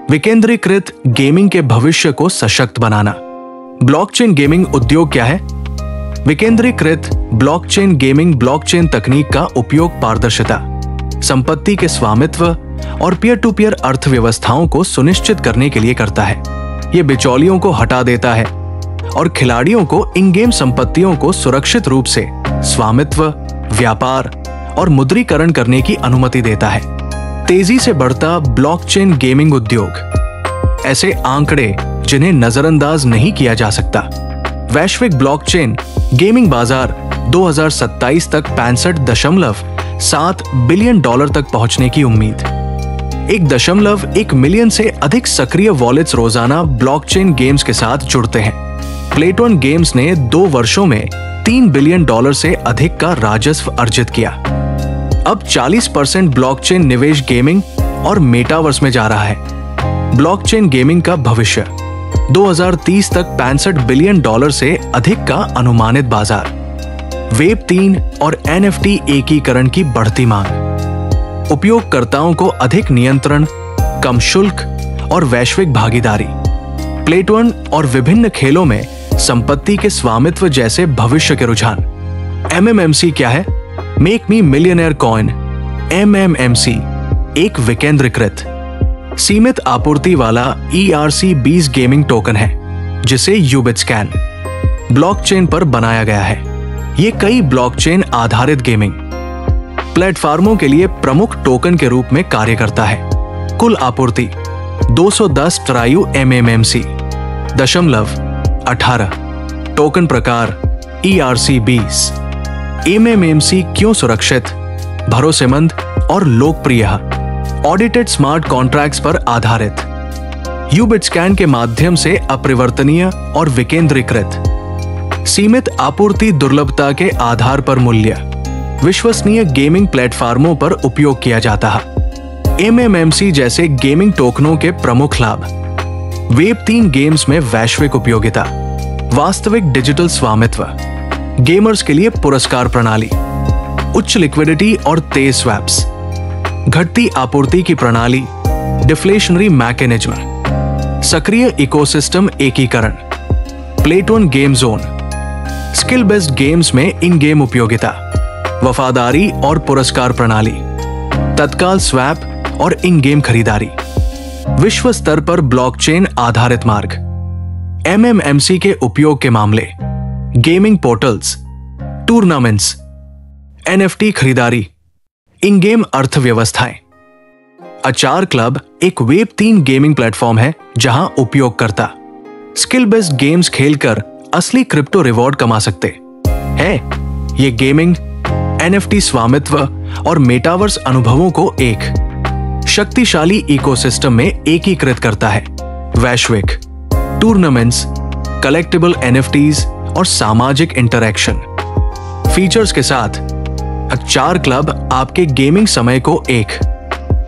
विकेंद्रीकृत गेमिंग के भविष्य को सशक्त बनाना। ब्लॉकचेन गेमिंग उद्योग क्या है? विकेंद्रीकृत ब्लॉकचेन गेमिंग ब्लॉकचेन तकनीक का उपयोग पारदर्शिता, संपत्ति के स्वामित्व और पीयर टू पीयर अर्थव्यवस्थाओं को सुनिश्चित करने के लिए करता है। यह बिचौलियों को हटा देता है और खिलाड़ियों को इन गेम संपत्तियों को सुरक्षित रूप से स्वामित्व, व्यापार और मुद्रीकरण करने की अनुमति देता है। तेजी से बढ़ता ब्लॉकचेन गेमिंग उद्योग, ऐसे आंकड़े जिन्हें नजरअंदाज नहीं किया जा सकता। वैश्विक ब्लॉकचेन गेमिंग बाजार 2027 तक 65.7 बिलियन डॉलर तक पहुंचने की उम्मीद। 1.1 मिलियन से अधिक सक्रिय वॉलेट्स रोजाना ब्लॉकचेन गेम्स के साथ जुड़ते हैं। प्लेटोन गेम्स ने 2 वर्षों में $3 बिलियन से अधिक का राजस्व अर्जित किया। अब 40% ब्लॉकचेन निवेश गेमिंग और मेटावर्स में जा रहा है। ब्लॉकचेन गेमिंग का भविष्य 2030 तक $65 बिलियन से अधिक का अनुमानित बाजार। वेब 3 और NFT एकीकरण की बढ़ती मांग, उपयोगकर्ताओं को अधिक नियंत्रण, कम शुल्क और वैश्विक भागीदारी। प्लेटोन और विभिन्न खेलों में संपत्ति के स्वामित्व जैसे भविष्य के रुझान। MMMC क्या है? Make me millionaire coin. MMMC एक विकेंद्रीकृत सीमित आपूर्ति वाला ERC-20 गेमिंग टोकन है जिसे यूबिटस्कैन ब्लॉकचेन पर बनाया गया है। ये कई ब्लॉकचेन आधारित गेमिंग प्लेटफार्मों के लिए प्रमुख टोकन के रूप में कार्य करता है। कुल आपूर्ति 210 ट्रायू MMMC 0.18 टोकन प्रकार ERC-20। MMMC क्यों सुरक्षित, भरोसेमंद और लोकप्रिय? ऑडिटेड स्मार्ट कॉन्ट्रैक्ट्स पर आधारित, यूबिटस्कैन के माध्यम से अपरिवर्तनीय और विकेंद्रीकृत, सीमित आपूर्ति, दुर्लभता के आधार पर मूल्य, विश्वसनीय गेमिंग प्लेटफार्मों पर उपयोग किया जाता है। MMMC जैसे गेमिंग टोकनों के प्रमुख लाभ: वेब 3 गेम्स में वैश्विक उपयोगिता, वास्तविक डिजिटल स्वामित्व, गेमर्स के लिए पुरस्कार प्रणाली, उच्च लिक्विडिटी और तेज स्वैप्स, घटती आपूर्ति की प्रणाली, डिफ्लेशनरी मैकेनिज्म, सक्रिय इकोसिस्टम एकीकरण, platoon game zone, skill based games में इन गेम उपयोगिता, वफादारी और पुरस्कार प्रणाली, तत्काल स्वैप और इन गेम खरीदारी, विश्व स्तर पर ब्लॉकचेन आधारित मार्ग। MMMC के उपयोग के मामले: गेमिंग पोर्टल्स, टूर्नामेंट्स, NFT खरीदारी, इन गेम अर्थव्यवस्थाएं। अचार क्लब एक वेब 3 गेमिंग प्लेटफॉर्म है जहां उपयोगकर्ता स्किल बेस्ड गेम्स खेलकर असली क्रिप्टो रिवॉर्ड कमा सकते हैं। ये गेमिंग, NFT स्वामित्व और मेटावर्स अनुभवों को एक शक्तिशाली इकोसिस्टम में एकीकृत करता है। वैश्विक टूर्नामेंट्स, कलेक्टिबल NFTs और सामाजिक इंटरैक्शन फीचर्स के साथ अचार क्लब आपके गेमिंग समय को एक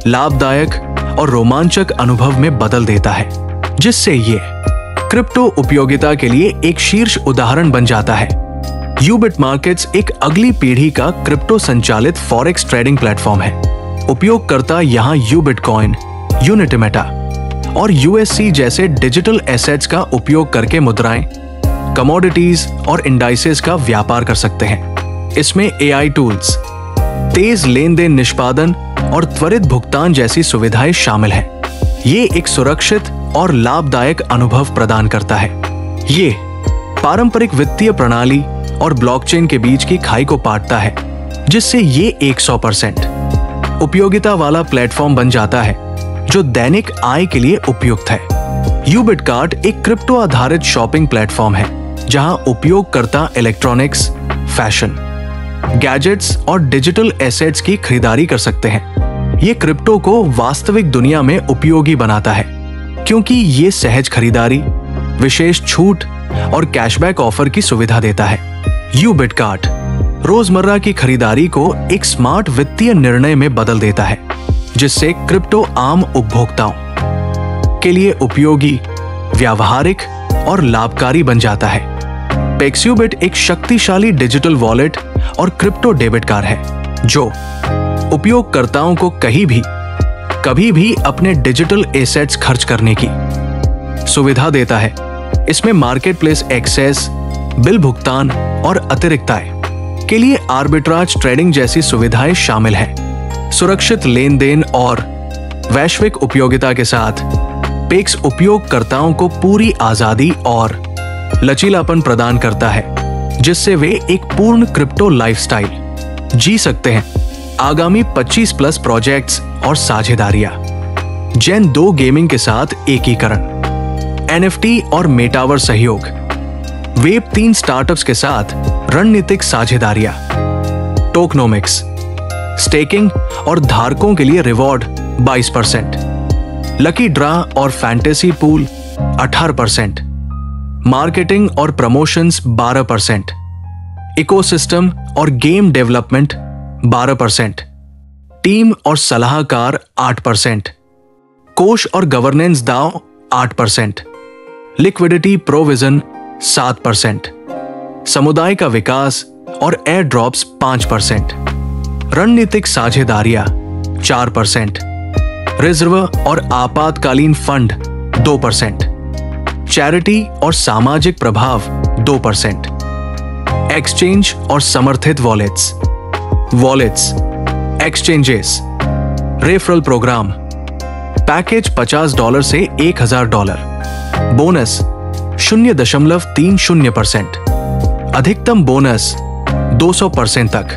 लाभदायक और रोमांचक अनुभव में बदल देता है, जिससे ये क्रिप्टो उपयोगिता के लिए एक शीर्ष उदाहरण बन जाता है। यूबिट मार्केट्स एक अगली पीढ़ी का क्रिप्टो संचालित फॉरेक्स ट्रेडिंग प्लेटफॉर्म है। उपयोगकर्ता यहां यूबिट कॉइन, यूनिटी मेटा और USC जैसे डिजिटल एसेट्स का उपयोग करके मुद्राएं, कमोडिटीज और इंडाइसेस का व्यापार कर सकते हैं। इसमें AI टूल्स, तेज लेन देन निष्पादन और त्वरित भुगतान जैसी सुविधाएं शामिल हैं। ये एक सुरक्षित और लाभदायक अनुभव प्रदान करता है। ये पारंपरिक वित्तीय प्रणाली और ब्लॉकचेन के बीच की खाई को पाटता है, जिससे ये 100% उपयोगिता वाला प्लेटफॉर्म बन जाता है जो दैनिक आय के लिए उपयुक्त है। यूबिट कार्ट एक क्रिप्टो आधारित शॉपिंग प्लेटफॉर्म है जहां उपयोगकर्ता इलेक्ट्रॉनिक्स, फैशन, गैजेट्स और डिजिटल एसेट्स की खरीदारी कर सकते हैं। ये क्रिप्टो को वास्तविक दुनिया में उपयोगी बनाता है क्योंकि ये सहज खरीदारी, विशेष छूट और कैशबैक ऑफर की सुविधा देता है। यूबिट कार्ट रोजमर्रा की खरीदारी को एक स्मार्ट वित्तीय निर्णय में बदल देता है, जिससे क्रिप्टो आम उपभोक्ताओं के लिए उपयोगी, व्यावहारिक और लाभकारी बन जाता है। पेक्सयूबिट एक शक्तिशाली डिजिटल वॉलेट और क्रिप्टो डेबिट कार्ड है जो उपयोगकर्ताओं को कहीं भी, कभी भी अपने डिजिटल एसेट्स खर्च करने की सुविधा देता है। इसमें मार्केट प्लेस एक्सेस, बिल भुगतान और अतिरिक्त आय के लिए आर्बिट्राज ट्रेडिंग जैसी सुविधाएं शामिल हैं। सुरक्षित लेन देन और वैश्विक उपयोगिता के साथ पेक्स उपयोगकर्ताओं को पूरी आजादी और लचीलापन प्रदान करता है, जिससे वे एक पूर्ण क्रिप्टो लाइफस्टाइल जी सकते हैं। आगामी 25+ प्रोजेक्ट्स और साझेदारियां। जेन 2 गेमिंग के साथ एकीकरण, NFT और मेटावर सहयोग, वेब 3 स्टार्टअप्स के साथ रणनीतिक साझेदारियां, टोकनोमिक्स, स्टेकिंग और धारकों के लिए रिवॉर्ड 22%, लकी ड्रा और फैंटेसी पूल 18%, मार्केटिंग और प्रमोशंस 12%, इकोसिस्टम और गेम डेवलपमेंट 12%, टीम और सलाहकार 8%, कोष और गवर्नेंस दाव 8%, लिक्विडिटी प्रोविजन 7%, समुदाय का विकास और एयर ड्रॉप्स 5%, रणनीतिक साझेदारियां 4%, रिजर्व और आपातकालीन फंड 2%, चैरिटी और सामाजिक प्रभाव 2%, एक्सचेंज और समर्थित wallets, exchanges, referral program, package $50 से $1000, बोनस 0.30%, अधिकतम बोनस 200% तक,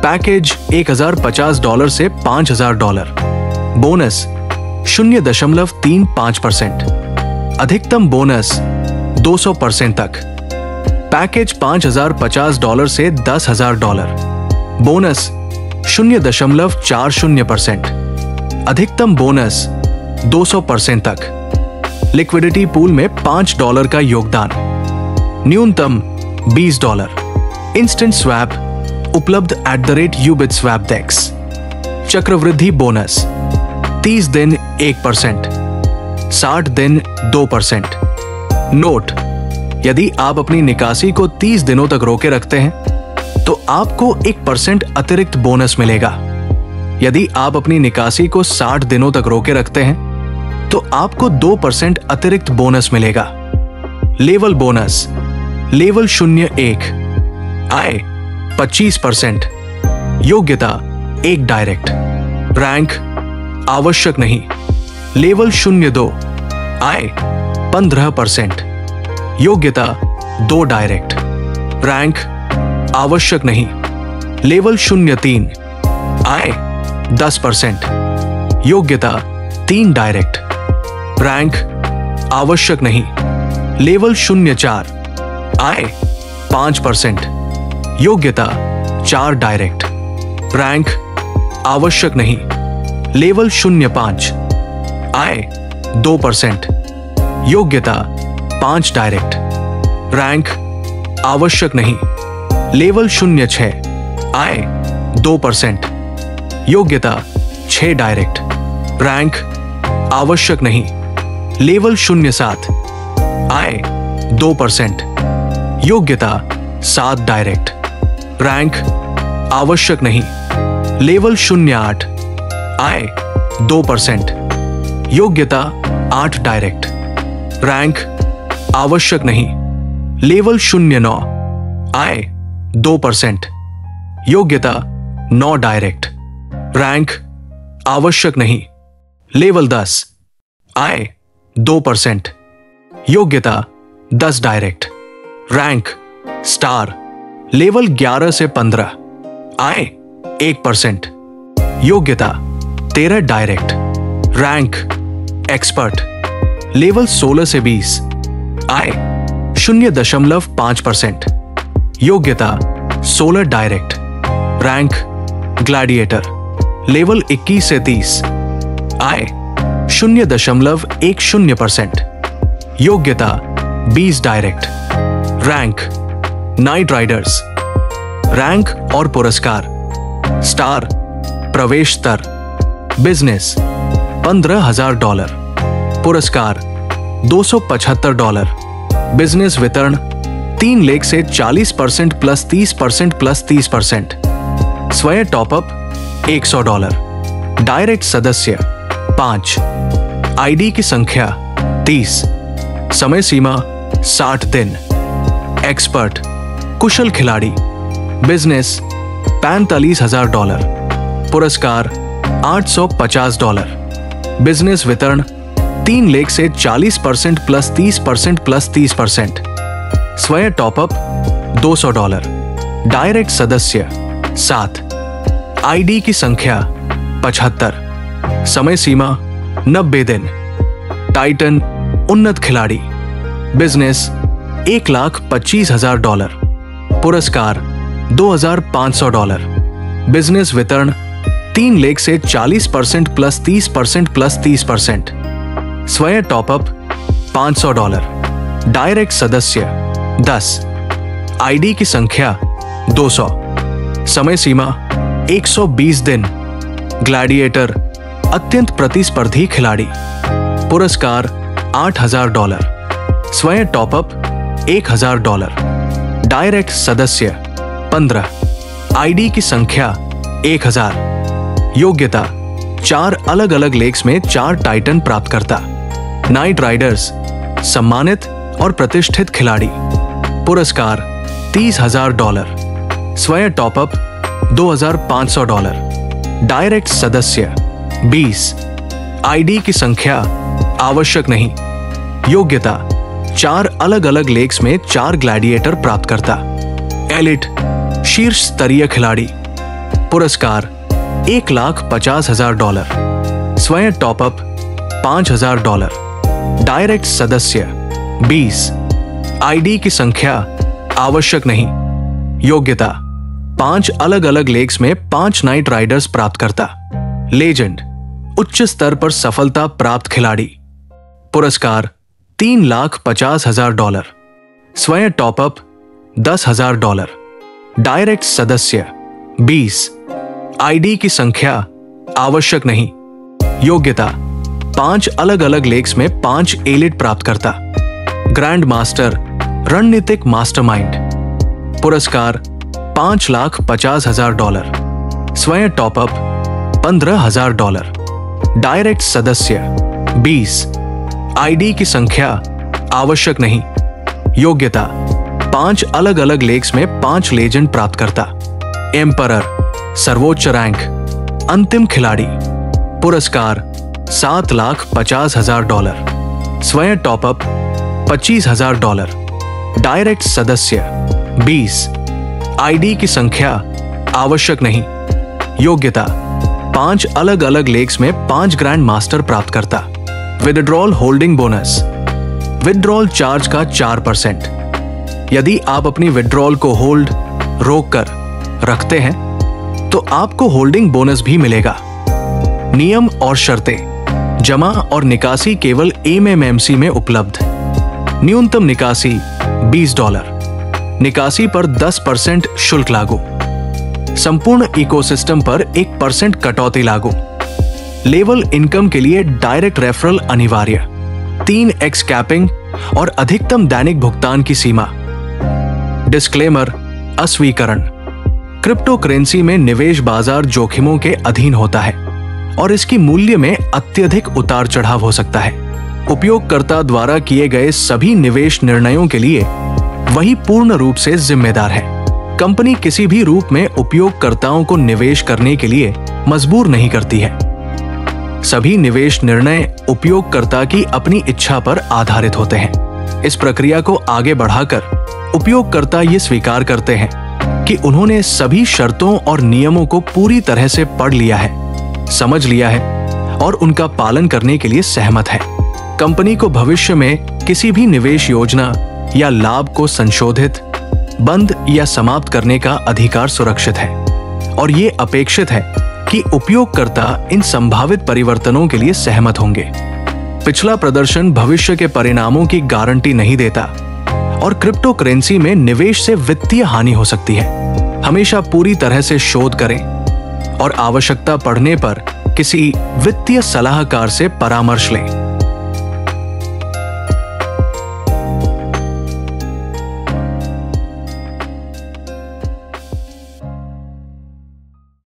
पैकेज $1050 से $5000, बोनस 0.35%, अधिकतम बोनस 200% तक, पैकेज $5050 से $10,000, बोनस 0.40%, अधिकतम बोनस 200% तक, लिक्विडिटी पूल में $5 का योगदान, न्यूनतम $20, इंस्टेंट स्वैप उपलब्ध @ubitswapdex, चक्रवृद्धि बोनस 30 दिन 1%, 60 दिन 2%। नोट: यदि आप अपनी निकासी को 30 दिनों तक रोके रखते हैं तो आपको 1% अतिरिक्त बोनस मिलेगा। यदि आप अपनी निकासी को 60 दिनों तक रोके रखते हैं तो आपको 2% अतिरिक्त बोनस मिलेगा। लेवल बोनस: लेवल 01, आय 25%, योग्यता 1 डायरेक्ट, रैंक आवश्यक नहीं। लेवल 02, आय 15%, योग्यता 2 डायरेक्ट, रैंक आवश्यक नहीं। लेवल 03, आय 10%, योग्यता 3 डायरेक्ट, रैंक आवश्यक नहीं। लेवल 04, आय 5%, योग्यता 4 डायरेक्ट, रैंक आवश्यक नहीं। लेवल 05, आय 2%, योग्यता 5 डायरेक्ट, रैंक आवश्यक नहीं। लेवल 06, आय 2%, योग्यता 6 डायरेक्ट, रैंक आवश्यक नहीं। लेवल 07, आय 2%, योग्यता 7 डायरेक्ट, रैंक आवश्यक नहीं। लेवल 08, आय 2%, योग्यता 8 डायरेक्ट, रैंक आवश्यक नहीं। लेवल 09, आय 2%, योग्यता 9 डायरेक्ट, रैंक आवश्यक नहीं। लेवल 10, आय 2%, योग्यता 10 डायरेक्ट, रैंक स्टार। लेवल 11 से 15, आय 1%, योग्यता 13 डायरेक्ट, रैंक एक्सपर्ट। लेवल 16 से 20, आय 0.5%, योग्यता 16 डायरेक्ट, रैंक ग्लैडिएटर। लेवल 21 से 30, आय 0.10%, योग्यता 20 direct, rank night Riders. Rank और पुरस्कार: स्टार, प्रवेश स्तर, बिजनेस $15,000, पुरस्कार $275, बिजनेस वितरण 3 लाख से 40% प्लस 30% प्लस 30%, स्वयं टॉपअप $100, डायरेक्ट सदस्य 5, आईडी की संख्या 30, समय सीमा 60 दिन, एक्सपर्ट कुशल खिलाड़ी, बिजनेस $45,000, पुरस्कार $850, बिजनेस वितरण 3 लाख से 40% प्लस 30% प्लस 30%, स्वयं टॉपअप $200, डायरेक्ट सदस्य 7, आईडी की संख्या 75, समय सीमा 90 दिन, टाइटन उन्नत खिलाड़ी, बिजनेस $1,25,000, पुरस्कार $2,500, बिजनेस वितरण 3 लाख से 40% प्लस 30% प्लस 30%, स्वयं टॉपअप $500, डायरेक्ट सदस्य 10, आईडी की संख्या 200, समय सीमा 120 दिन, ग्लैडिएटर अत्यंत प्रतिस्पर्धी खिलाड़ी, पुरस्कार $8,000, स्वयं टॉपअप $1,000, डायरेक्ट सदस्य 15, आईडी की संख्या 1000, योग्यता 4 अलग अलग लेग्स में 4 टाइटन प्राप्त करता, नाइट राइडर्स सम्मानित और प्रतिष्ठित खिलाड़ी, पुरस्कार $30,000, स्वयं टॉपअप $2,500, डायरेक्ट सदस्य 20, आईडी की संख्या आवश्यक नहीं, योग्यता 4 अलग अलग लेग्स में 4 ग्लैडिएटर प्राप्त करता, एलिट शीर्ष स्तरीय खिलाड़ी, पुरस्कार $1,50,000, स्वयं टॉपअप $5,000, डायरेक्ट सदस्य 20, आईडी की संख्या आवश्यक नहीं, योग्यता 5 अलग अलग लेग्स में 5 नाइट राइडर्स प्राप्त करता, लेजेंड उच्च स्तर पर सफलता प्राप्त खिलाड़ी, पुरस्कार $3,50,000, स्वयं टॉपअप $10,000, डायरेक्ट सदस्य 20, आईडी की संख्या आवश्यक नहीं, योग्यता 5 अलग अलग लेग्स में 5 एलिट प्राप्त करता, ग्रैंड मास्टर रणनीतिक मास्टरमाइंड, पुरस्कार $5,50,000, स्वयं टॉपअप $15,000, डायरेक्ट सदस्य 20, आईडी की संख्या आवश्यक नहीं, योग्यता 5 अलग अलग लेग्स में 5 लेजेंड प्राप्त करता, एम्परर सर्वोच्च रैंक अंतिम खिलाड़ी, पुरस्कार $7,50,000, स्वयं टॉपअप $25,000, डायरेक्ट सदस्य 20, आईडी की संख्या आवश्यक नहीं, योग्यता 5 अलग अलग लेग्स में 5 ग्रैंड मास्टर प्राप्त करता, withdrawal holding bonus withdrawal charge का 4%, यदि आप अपनी विदड्रॉल को होल्ड रोक कर रखते हैं तो आपको होल्डिंग बोनस भी मिलेगा। नियम और शर्तें, जमा और निकासी केवल एमएमएमसी में उपलब्ध, न्यूनतम निकासी $20, निकासी पर 10% शुल्क लागू, संपूर्ण इकोसिस्टम पर 1% कटौती लागू, लेवल इनकम के लिए डायरेक्ट रेफरल अनिवार्य, 3x कैपिंग और अधिकतम दैनिक भुगतान की सीमा। डिस्क्लेमर, अस्वीकरण, क्रिप्टो करेंसी में निवेश बाजार जोखिमों के अधीन होता है और इसकी मूल्य में अत्यधिक उतार चढ़ाव हो सकता है। उपयोगकर्ता द्वारा किए गए सभी निवेश निर्णयों के लिए वही पूर्ण रूप से जिम्मेदार है। कंपनी किसी भी रूप में उपयोगकर्ताओं को निवेश करने के लिए मजबूर नहीं करती है। सभी निवेश निर्णय उपयोगकर्ता की अपनी इच्छा पर आधारित होते हैं। इस प्रक्रिया को आगे बढ़ाकर उपयोगकर्ता ये स्वीकार करते हैं कि उन्होंने सभी शर्तों और नियमों को पूरी तरह से पढ़ लिया है, समझ लिया है और उनका पालन करने के लिए सहमत है। कंपनी को भविष्य में किसी भी निवेश योजना या लाभ को संशोधित, बंद या समाप्त करने का अधिकार सुरक्षित है और ये अपेक्षित है कि उपयोगकर्ता इन संभावित परिवर्तनों के लिए सहमत होंगे। पिछला प्रदर्शन भविष्य के परिणामों की गारंटी नहीं देता और क्रिप्टो करेंसी में निवेश से वित्तीय हानि हो सकती है। हमेशा पूरी तरह से शोध करें और आवश्यकता पड़ने पर किसी वित्तीय सलाहकार से परामर्श लें।